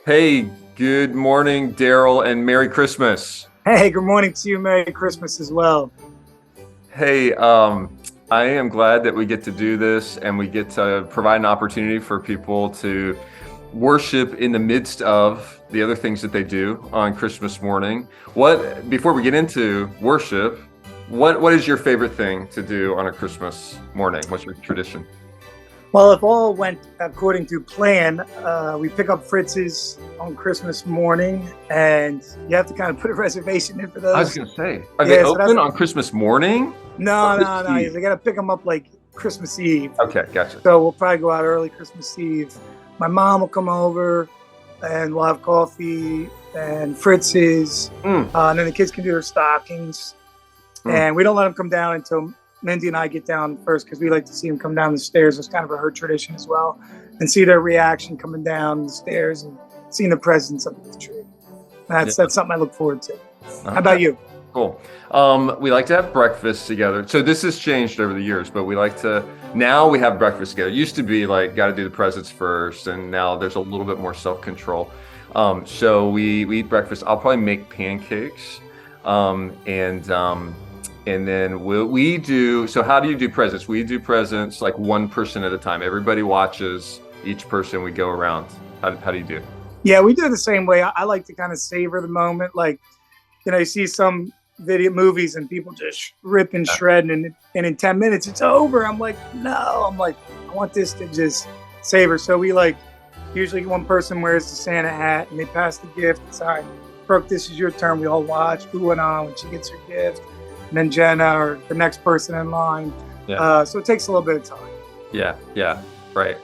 Hey, good morning, Darrell, and Merry Christmas. Hey, good morning to you. Merry Christmas as well. Hey, I am glad that we get to do this and we get to provide an opportunity for people to worship in the midst of the other things that they do on Christmas morning. Before we get into worship, what is your favorite thing to do on a Christmas morning? What's your tradition? Well, if all went according to plan, we pick up Fritz's on Christmas morning, and you have to kind of put a reservation in for I was those. going to say, are they Yeah, so that's open on Christmas morning or no, no, Christmas no. Eve? You got to pick them up like Christmas Eve. Okay, gotcha. So we'll probably go out early Christmas Eve. My mom will come over, and we'll have coffee and Fritz's, Mm, and then the kids can do their stockings. mm. And we don't let them come down until Mindy and I get down first because we like to see them come down the stairs. It's kind of her tradition as well, and see their reaction coming down the stairs and seeing the presents under the tree. That's Yeah. something I look forward to. How Okay. about you? Cool. We like to have breakfast together. So this has changed over the years, but now we have breakfast together. It used to be like, got to do the presents first, and now there's a little bit more self-control. So we eat breakfast. I'll probably make pancakes. And then we do, so how do you do presents? We do presents like one person at a time. Everybody watches each person. We go around. How do you do? Yeah, we do it the same way. I like to kind of savor the moment. Like, you see some video movies and people just rip and shred, and in 10 minutes it's over. I'm like, no, I want this to just savor. So we like, usually one person wears the Santa hat and they pass the gift. It's all right, Brooke, this is your turn. We all watch ooh and ah when she gets her gift. And then Jenna or the next person in line. Yeah. So it takes a little bit of time. Yeah, right.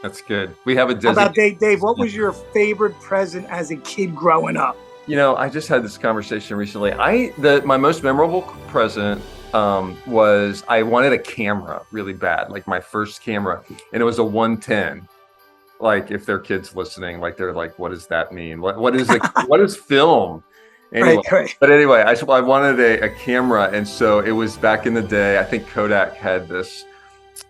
That's good. We have a How about designated. Dave? What was your favorite present as a kid growing up? I just had this conversation recently. My most memorable present was I wanted a camera really bad, like my first camera, and it was a 110. Like if their kids listening, like they're like, what does that mean? What is what is film? Anyway, Right. but anyway, I wanted a camera, and so it was back in the day. I think Kodak had this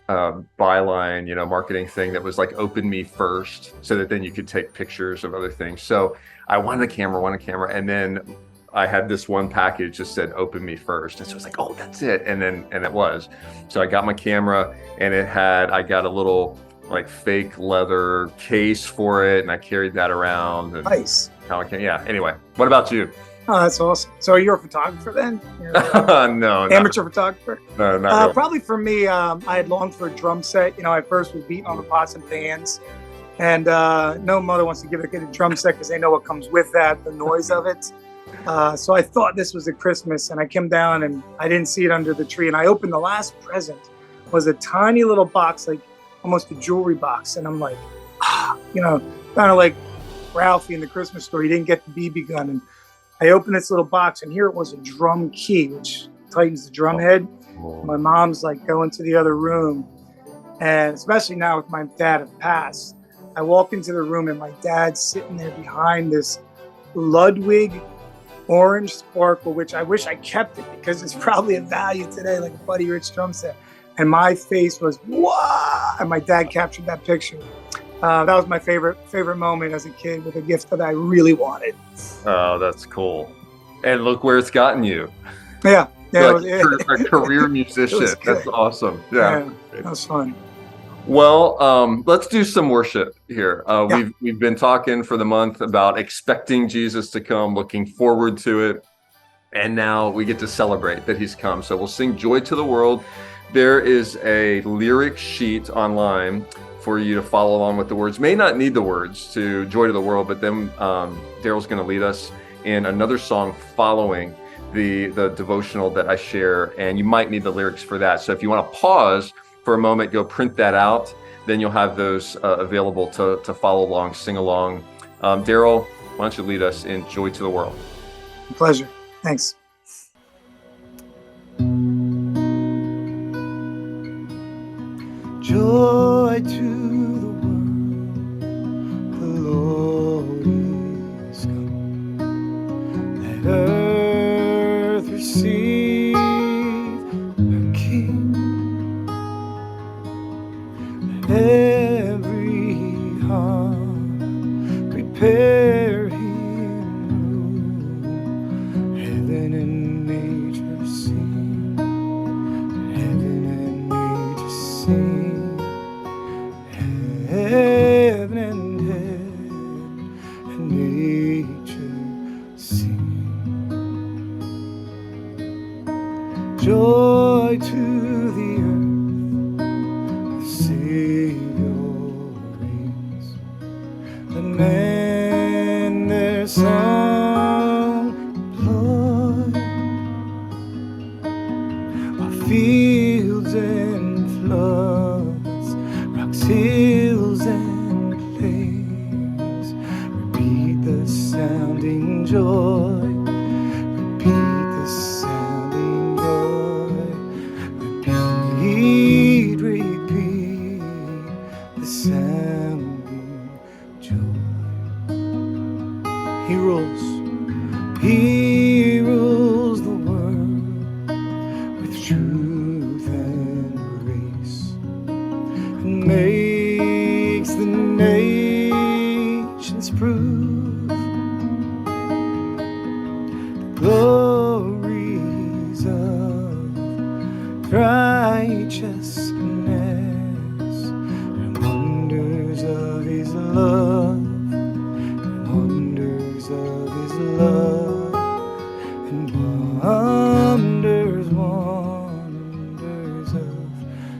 byline, marketing thing that was like open me first, so that then you could take pictures of other things. So I wanted a camera, and then I had this one package that said open me first, and so I was like, oh, that's it, and it was. So I got my camera, and I got a little like fake leather case for it, and I carried that around. And Nice. yeah. Anyway, what about you? Oh, that's awesome. So you're a photographer then? You're No, amateur photographer? no, not really. Probably for me, I had longed for a drum set. I first was beating on the pots and pans. And no mother wants to give a kid a drum set because they know what comes with that, the noise of it. So I thought this was a Christmas, and I came down and I didn't see it under the tree. And I opened the last present, was a tiny little box, like almost a jewelry box. And I'm like, kind of like Ralphie in the Christmas story. He didn't get the BB gun. And I opened this little box, and here it was, a drum key, which tightens the drum head. My mom's like going to the other room. And especially now with my dad have passed, I walk into the room and my dad's sitting there behind this Ludwig orange sparkle, which I wish I kept it because it's probably a value today, like a Buddy Rich drum set. And my face was, wow! And my dad captured that picture. That was my favorite moment as a kid with a gift that I really wanted. Oh, that's cool. And look where it's gotten you. Yeah. Like a career musician. It was good. That's awesome. Yeah. That was fun. Well, let's do some worship here. Yeah. We've been talking for the month about expecting Jesus to come, looking forward to it, and now we get to celebrate that he's come. So we'll sing Joy to the World. There is a lyric sheet online for you to follow along with the words. May not need the words to Joy to the World, but then Darrell's going to lead us in another song following the devotional that I share, and you might need the lyrics for that. So if you want to pause for a moment, go print that out. Then you'll have those available to follow along, sing along. Darrell, why don't you lead us in Joy to the World? Pleasure. Thanks. Joy to the world, the Lord is come. Let earth receive her King. Let every heart prepare nature sing. Joy to the earth, the Savior reigns. The men their song employ, while fields and floods, rocks, hills and plains repeat the sounding joy, repeat the sounding joy, repeat the sounding joy. He rules the world with truth and grace, and makes the nations prove the glories of righteousness, and wonders of his love, and wonders of his love, and wonders, wonders of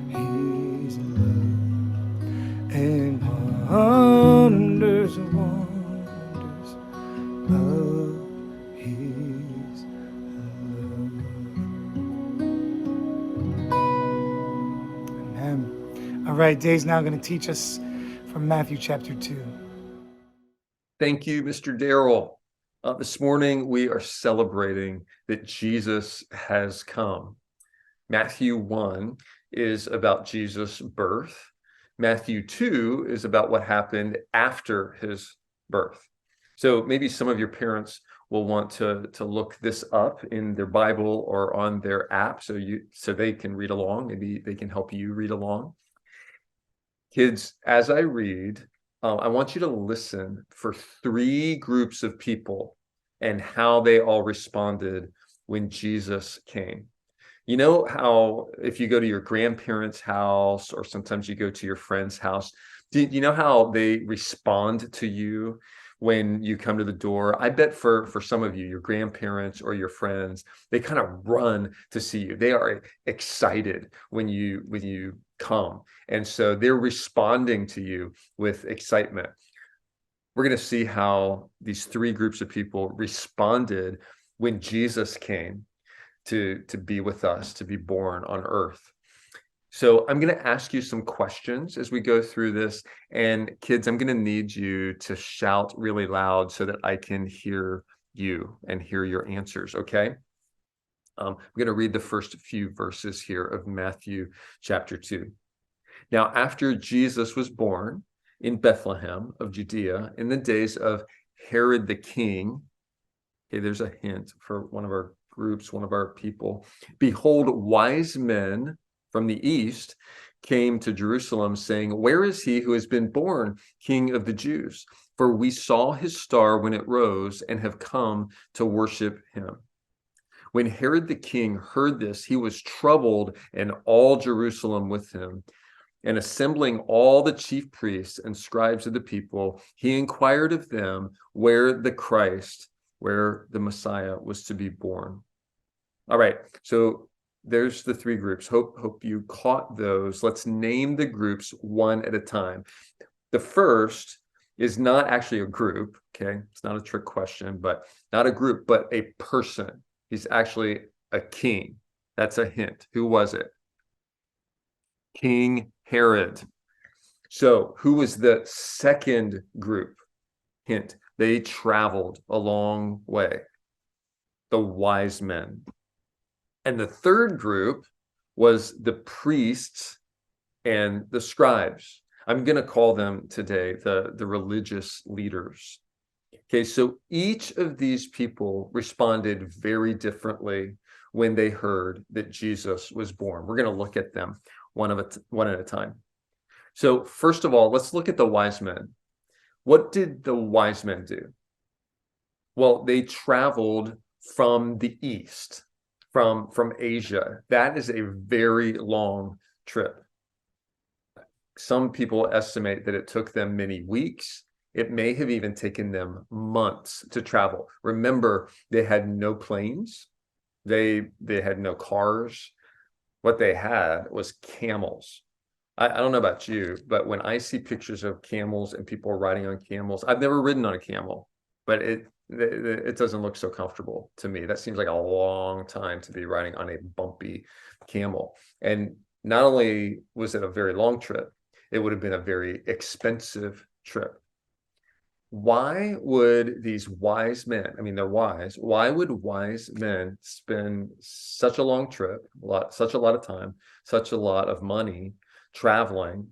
his love, and wonders, wonders of his love. Amen. All right, Dave's now going to teach us from Matthew chapter 2. Thank you, Mr. Darrell. This morning, we are celebrating that Jesus has come. Matthew 1 is about Jesus' birth. Matthew 2 is about what happened after his birth. So maybe some of your parents will want to look this up in their Bible or on their app so they can read along. Maybe they can help you read along. Kids, as I read, I want you to listen for 3 groups of people and how they all responded when Jesus came. You know how if you go to your grandparents' house or sometimes you go to your friend's house, do you know how they respond to you when you come to the door? I bet for some of you, your grandparents or your friends, they kind of run to see you. They are excited when you come. And so they're responding to you with excitement. We're going to see how these 3 groups of people responded when Jesus came to be with us, to be born on earth. So I'm going to ask you some questions as we go through this. And kids, I'm going to need you to shout really loud so that I can hear you and hear your answers, okay? I'm going to read the first few verses here of Matthew chapter 2. Now, after Jesus was born in Bethlehem of Judea in the days of Herod the king, okay, there's a hint for one of our groups, one of our people. Behold, wise men from the east came to Jerusalem, saying, "Where is he who has been born King of the Jews? For we saw his star when it rose and have come to worship him." When Herod the king heard this, he was troubled, and all Jerusalem with him. And assembling all the chief priests and scribes of the people, he inquired of them where the Messiah was to be born. All right, so there's the 3 groups. Hope you caught those. Let's name the groups one at a time. The first is not actually a group, okay? It's not a trick question, but not a group, but a person. He's actually a king. That's a hint. Who was it? King Herod. So who was the second group? Hint. They traveled a long way. The wise men. And the third group was the priests and the scribes. I'm going to call them today the religious leaders. Okay, so each of these people responded very differently when they heard that Jesus was born. We're going to look at them one at a time. So first of all, let's look at the wise men. What did the wise men do? Well, they traveled from the east, from Asia. That is a very long trip. Some people estimate that it took them many weeks, It may have even taken them months to travel. Remember, they had no planes. They had no cars. What they had was camels. I don't know about you, but when I see pictures of camels and people riding on camels, I've never ridden on a camel, but it doesn't look so comfortable to me. That seems like a long time to be riding on a bumpy camel. And not only was it a very long trip, it would have been a very expensive trip. Why would these wise men, I mean, they're wise, why would wise men spend such a long trip, such a lot of time, such a lot of money traveling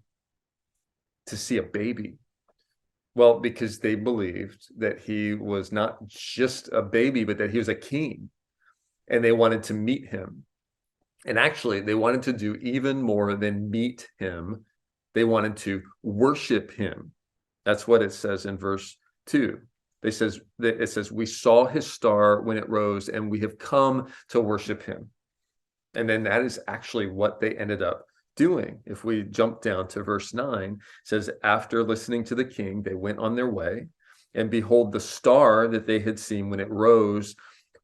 to see a baby? Well, because they believed that he was not just a baby, but that he was a king, and they wanted to meet him. And actually, they wanted to do even more than meet him. They wanted to worship him. That's what it says in verse 2. It says, we saw his star when it rose, and we have come to worship him. And then that is actually what they ended up doing. If we jump down to verse 9, it says, after listening to the king, they went on their way, and behold, the star that they had seen when it rose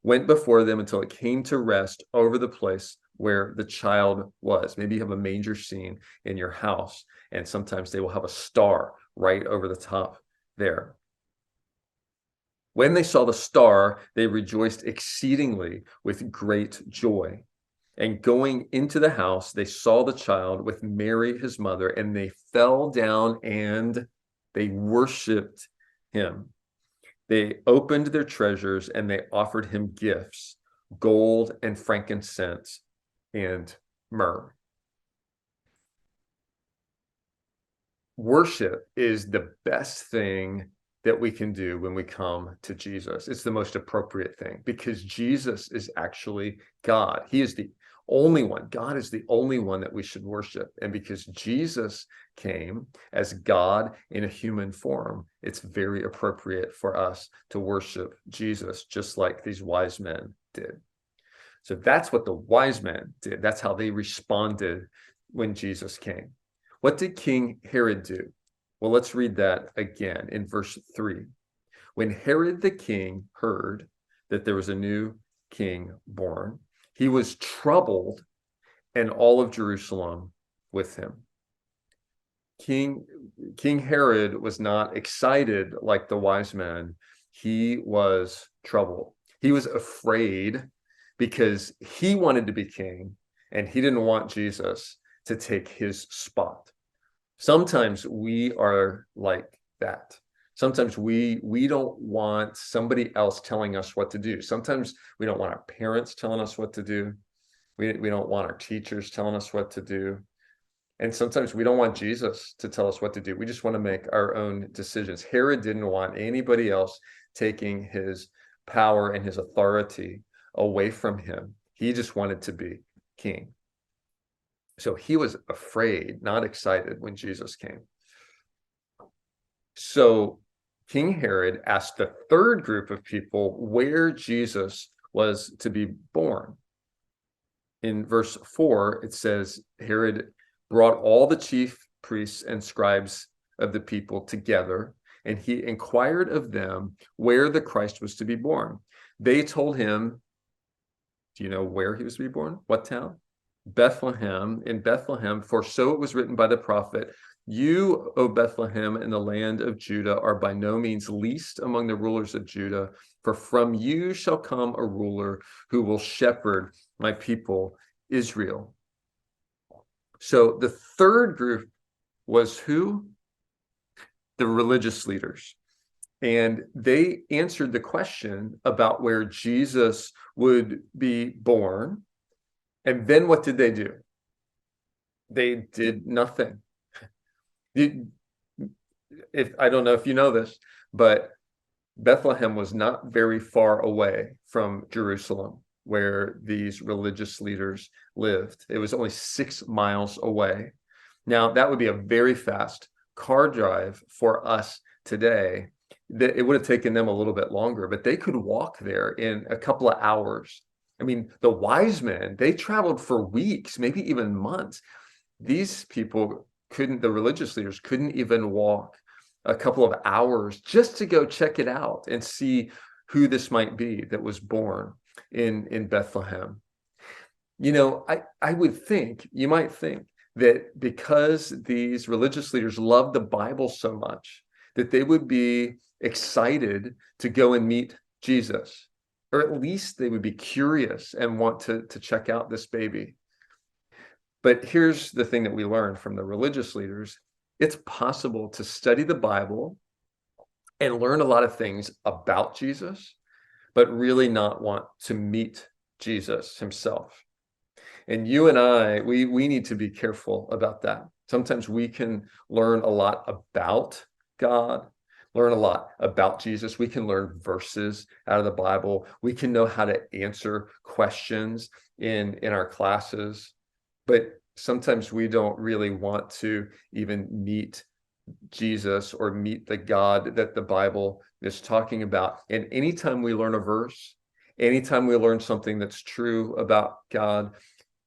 went before them until it came to rest over the place where the child was. Maybe you have a manger scene in your house, and sometimes they will have a star right over the top there. When they saw the star, they rejoiced exceedingly with great joy. And going into the house, they saw the child with Mary, his mother, and they fell down and they worshiped him. They opened their treasures and they offered him gifts, gold and frankincense and myrrh. Worship is the best thing that we can do when we come to Jesus. It's the most appropriate thing because Jesus is actually God. He is the only one. God is the only one that we should worship. And because Jesus came as God in a human form, it's very appropriate for us to worship Jesus, just like these wise men did. So that's what the wise men did. That's how they responded when Jesus came. What did King Herod do? Well, let's read that again in verse 3. When Herod the king heard that there was a new king born, he was troubled, and all of Jerusalem with him. King Herod was not excited like the wise men. He was troubled. He was afraid because he wanted to be king, and he didn't want Jesus to take his spot. Sometimes we are like that. Sometimes we don't want somebody else telling us what to do. Sometimes we don't want our parents telling us what to do. We don't want our teachers telling us what to do. And sometimes we don't want Jesus to tell us what to do. We just want to make our own decisions. Herod didn't want anybody else taking his power and his authority away from him. He just wanted to be king. So he was afraid, not excited when Jesus came. So King Herod asked the third group of people where Jesus was to be born. In verse 4, it says, Herod brought all the chief priests and scribes of the people together, and he inquired of them where the Christ was to be born. They told him, do you know where he was to be born? What town? Bethlehem, in Bethlehem, for so it was written by the prophet, you, O Bethlehem, in the land of Judah, are by no means least among the rulers of Judah, for from you shall come a ruler who will shepherd my people Israel. So the third group was who? The religious leaders. And they answered the question about where Jesus would be born. And then what did they do? They did nothing. I don't know if you know this, but Bethlehem was not very far away from Jerusalem, where these religious leaders lived. It was only 6 miles away. Now, that would be a very fast car drive for us today. It would have taken them a little bit longer, but they could walk there in a couple of hours. I mean, the wise men, they traveled for weeks, maybe even months. These people the religious leaders couldn't even walk a couple of hours just to go check it out and see who this might be that was born in Bethlehem. You know, I would think, you might think that because these religious leaders love the Bible so much, that they would be excited to go and meet Jesus, or at least they would be curious and want to check out this baby. But here's the thing that we learned from the religious leaders. It's possible to study the Bible and learn a lot of things about Jesus, but really not want to meet Jesus himself. And you and I, we need to be careful about that. Sometimes we can learn a lot about God, learn a lot about Jesus. We can learn verses out of the Bible. We can know how to answer questions in our classes. But sometimes we don't really want to even meet Jesus or meet the God that the Bible is talking about. And anytime we learn a verse, anytime we learn something that's true about God,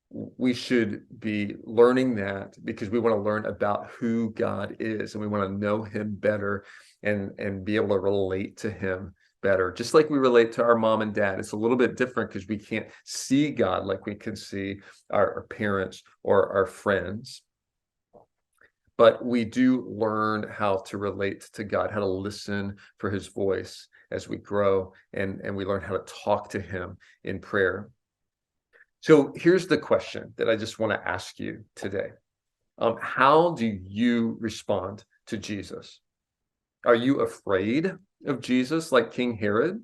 we should be learning that because we want to learn about who God is, and we want to know him better and be able to relate to him better. Just like we relate to our mom and dad. It's a little bit different because we can't see God like we can see our parents or our friends. But we do learn how to relate to God, how to listen for his voice as we grow, and we learn how to talk to him in prayer. So here's the question that I just want to ask you today. How do you respond to Jesus? Are you afraid of Jesus like King Herod?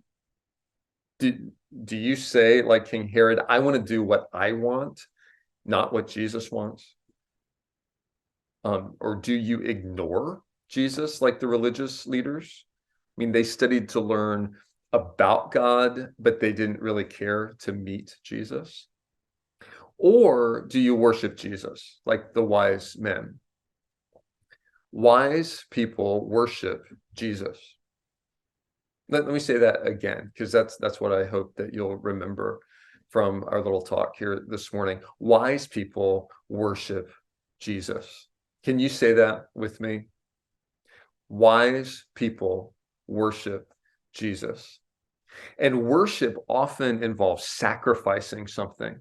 Do you say, like King Herod, I want to do what I want, not what Jesus wants? Or do you ignore Jesus like the religious leaders? I mean, they studied to learn about God, but they didn't really care to meet Jesus. Or do you worship Jesus like the wise men? Wise people worship Jesus. Let me say that again, because that's what I hope that you'll remember from our little talk here this morning. Wise people worship Jesus. Can you say that with me? Wise people worship Jesus. And worship often involves sacrificing something,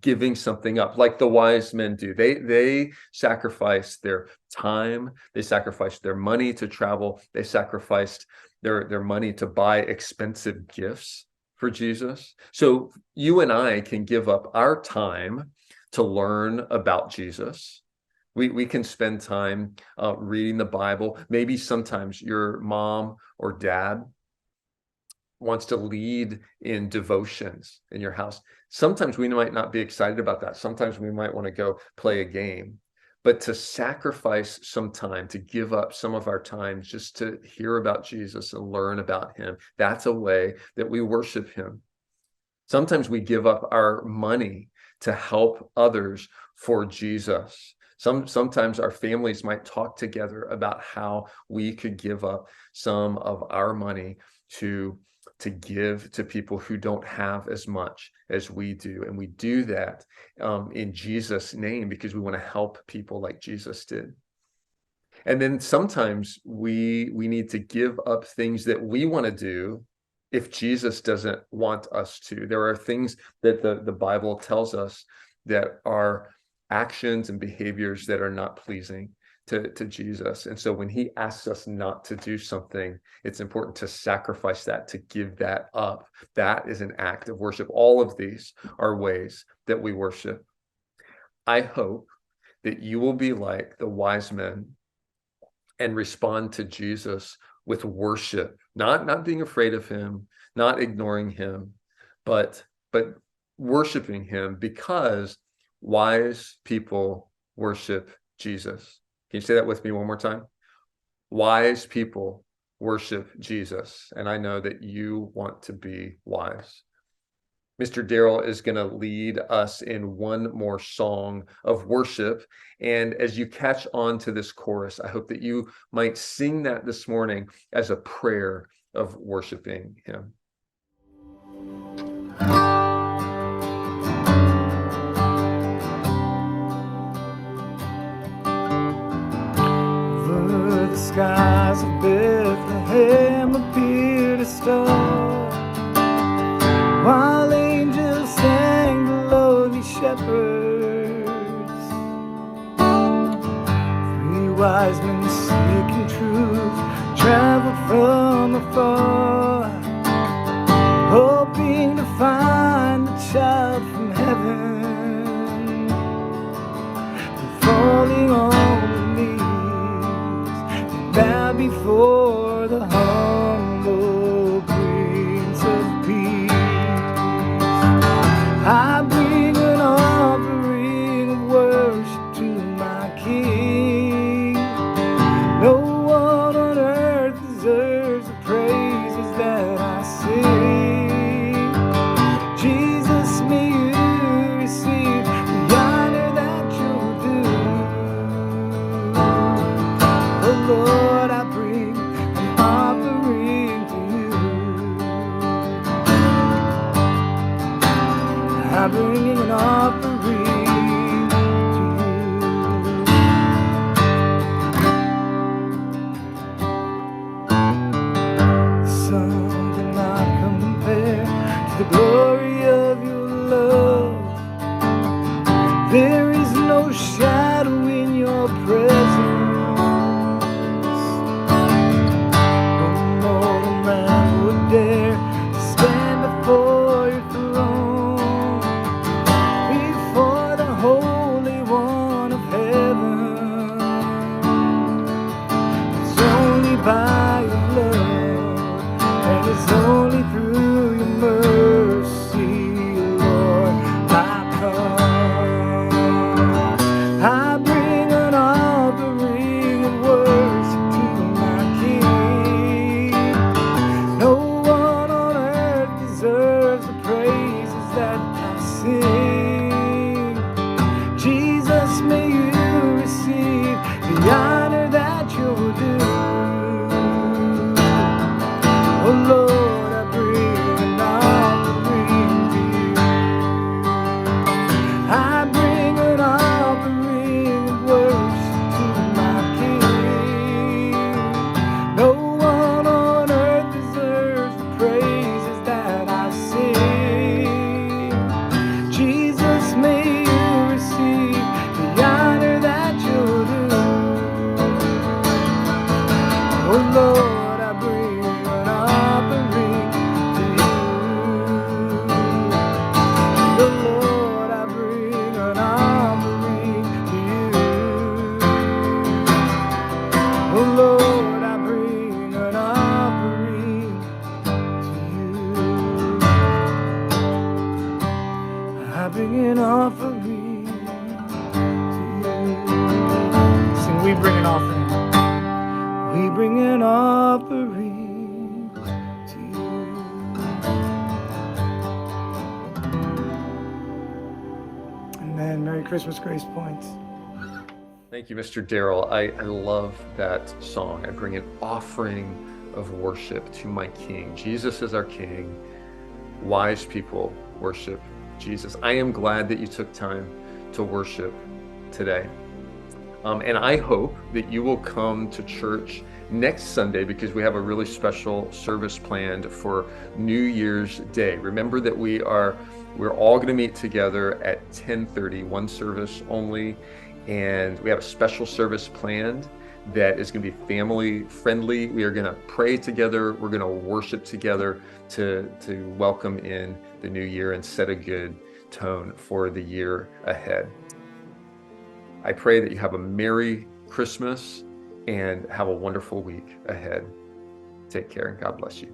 giving something up, like the wise men do. They sacrificed their time, they sacrificed their money to travel, they sacrificed their money to buy expensive gifts for Jesus. So you and I can give up our time to learn about Jesus. We can spend time reading the Bible. Maybe sometimes your mom or dad wants to lead in devotions in your house. Sometimes we might not be excited about that. Sometimes we might want to go play a game. But to sacrifice some time, to give up some of our time just to hear about Jesus and learn about him, that's a way that we worship him. Sometimes we give up our money to help others for Jesus. Sometimes our families might talk together about how we could give up some of our money to give to people who don't have as much as we do. And we do that in Jesus' name because we want to help people like Jesus did. And then sometimes we need to give up things that we want to do if Jesus doesn't want us to. There are things that the Bible tells us that are actions and behaviors that are not pleasing to Jesus. And so when he asks us not to do something, it's important to sacrifice that, to give that up. That is an act of worship. All of these are ways that we worship. I hope that you will be like the wise men and respond to Jesus with worship, not being afraid of him, not ignoring him, but worshiping him, because wise people worship Jesus. Can you say that with me one more time? Wise people worship Jesus. And I know that you want to be wise. Mr. Darrell is going to lead us in one more song of worship. And as you catch on to this chorus, I hope that you might sing that this morning as a prayer of worshiping him. Sky stars of Bethlehem appeared a star, while angels sang the lowly shepherds. Three wise men seeking truth traveled from afar, hoping to find the child from heaven. And falling on their knees, they bow before the humble Prince of Peace. I bring an offering of worship to my King. No one on earth deserves the praises that I sing. Jesus, may you receive the honor that you're due. Oh Lord, I bring an offering to you. I bring an offering to you. Sun cannot compare to the glory of your love. There is no shadow in your presence. No mortal man would dare to stand before your throne, before the Holy One of heaven. It's only by your love, and it's only through your mercy, Lord, I come. I bring an offering of worship to my King. No one on earth deserves the praises that I sing. Jesus, may you receive the honor that you're due. Oh Lord, I bring an offering to you. I bring an offering of worship to my King. No one on earth deserves the praises that I sing. Jesus, may you receive the honor that you're due. Oh Lord, I bring an offering to you. Oh Lord, I bring an offering to you. Oh Lord, I bring an offering to you. I bring an offering to you. Sing, we bring an offering. We bring an offering to you. Amen. Merry Christmas, Grace Point. Thank you, Mr. Darrell. I love that song. I bring an offering of worship to my King. Jesus is our King. Wise people worship Jesus. I am glad that you took time to worship today. And I hope that you will come to church next Sunday, because we have a really special service planned for New Year's Day. Remember that we're all going to meet together at 10:30, one service only, and we have a special service planned that is going to be family friendly. We are going to pray together. We're going to worship together to welcome in the new year and set a good tone for the year ahead. I pray that you have a Merry Christmas and have a wonderful week ahead. Take care and God bless you.